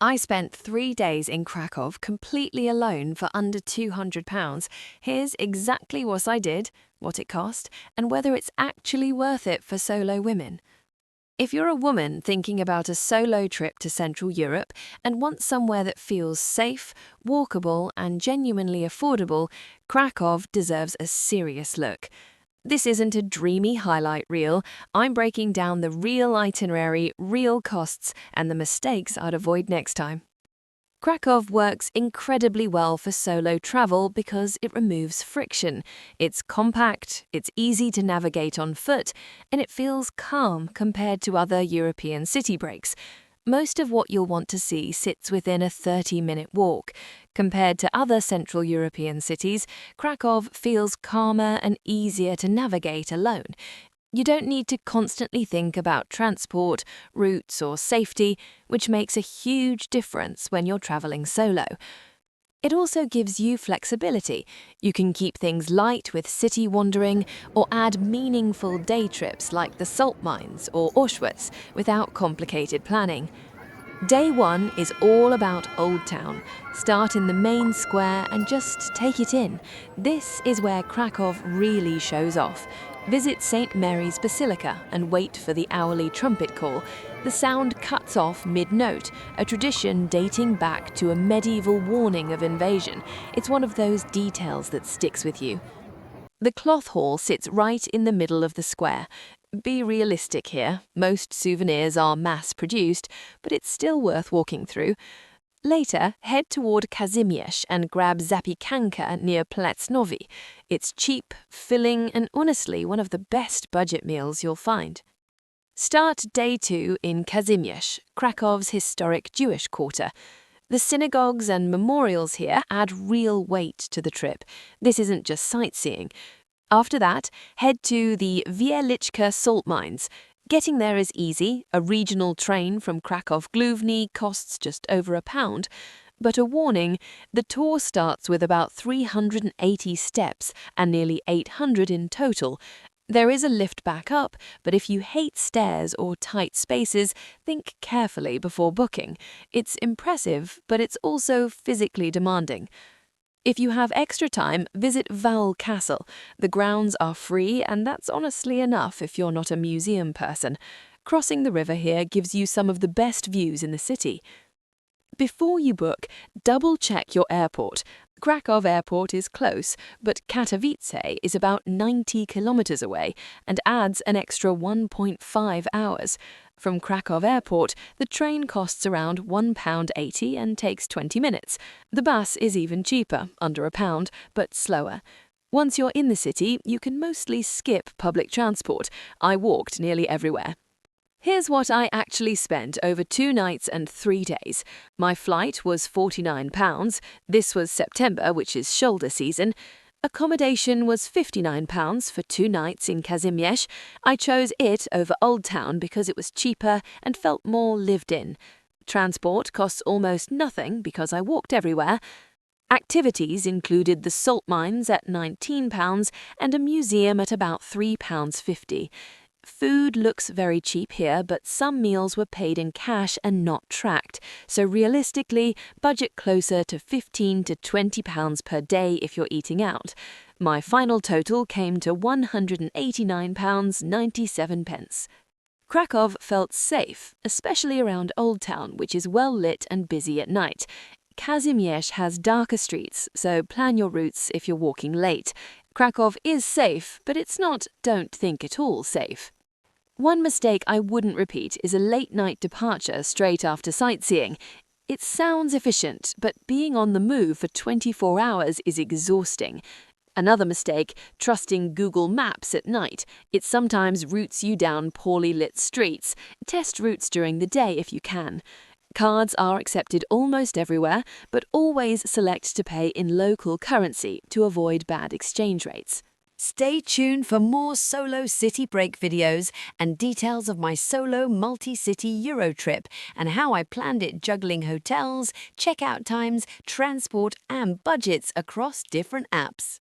I spent 3 days in Krakow completely alone for under £200. Here's exactly what I did, what it cost, and whether it's actually worth it for solo women. If you're a woman thinking about a solo trip to Central Europe and want somewhere that feels safe, walkable, and genuinely affordable, Krakow deserves a serious look. This isn't a dreamy highlight reel. I'm breaking down the real itinerary, real costs, and the mistakes I'd avoid next time. Krakow works incredibly well for solo travel because it removes friction. It's compact, it's easy to navigate on foot, and it feels calm compared to other European city breaks. Most of what you'll want to see sits within a 30-minute walk. Compared to other Central European cities, Krakow feels calmer and easier to navigate alone. You don't need to constantly think about transport, routes, or safety, which makes a huge difference when you're traveling solo. It also gives you flexibility. You can keep things light with city wandering or add meaningful day trips like the salt mines or Auschwitz without complicated planning. Day 1 is all about Old Town. Start in the main square and just take it in. This is where Krakow really shows off. Visit St. Mary's Basilica and wait for the hourly trumpet call. The sound cuts off mid-note, a tradition dating back to a medieval warning of invasion. It's one of those details that sticks with you. The cloth hall sits right in the middle of the square. Be realistic here. Most souvenirs are mass-produced, but it's still worth walking through. Later, head toward Kazimierz and grab zapiekanka near Plec Nowy. It's cheap, filling, and honestly one of the best budget meals you'll find. Start day 2 in Kazimierz, Krakow's historic Jewish quarter. The synagogues and memorials here add real weight to the trip. This isn't just sightseeing. After that, head to the Wieliczka salt mines. Getting there is easy. A regional train from Krakow Główny costs just over £1. But a warning, the tour starts with about 380 steps and nearly 800 in total. There is a lift back up, but if you hate stairs or tight spaces, think carefully before booking. It's impressive, but it's also physically demanding. If you have extra time, visit Val Castle. The grounds are free, and that's honestly enough if you're not a museum person. Crossing the river here gives you some of the best views in the city. Before you book, double-check your airport. Krakow Airport is close, but Katowice is about 90 kilometers away and adds an extra 1.5 hours. From Krakow Airport, the train costs around £1.80 and takes 20 minutes. The bus is even cheaper, under £1, but slower. Once you're in the city, you can mostly skip public transport. I walked nearly everywhere. Here's what I actually spent over 2 nights and 3 days. My flight was £49. This was September, which is shoulder season. Accommodation was £59 for 2 nights in Kazimierz. I chose it over Old Town because it was cheaper and felt more lived in. Transport costs almost nothing because I walked everywhere. Activities included the salt mines at £19 and a museum at about £3.50. Food looks very cheap here, but some meals were paid in cash and not tracked, so realistically, budget closer to £15 to £20 per day if you're eating out. My final total came to £189.97. Krakow felt safe, especially around Old Town, which is well lit and busy at night. Kazimierz has darker streets, so plan your routes if you're walking late. Krakow is safe, but it's not don't think at all safe. One mistake I wouldn't repeat is a late-night departure straight after sightseeing. It sounds efficient, but being on the move for 24 hours is exhausting. Another mistake, trusting Google Maps at night. It sometimes routes you down poorly lit streets. Test routes during the day if you can. Cards are accepted almost everywhere, but always select to pay in local currency to avoid bad exchange rates. Stay tuned for more solo city break videos and details of my solo multi-city Euro trip and how I planned it juggling hotels, checkout times, transport and budgets across different apps.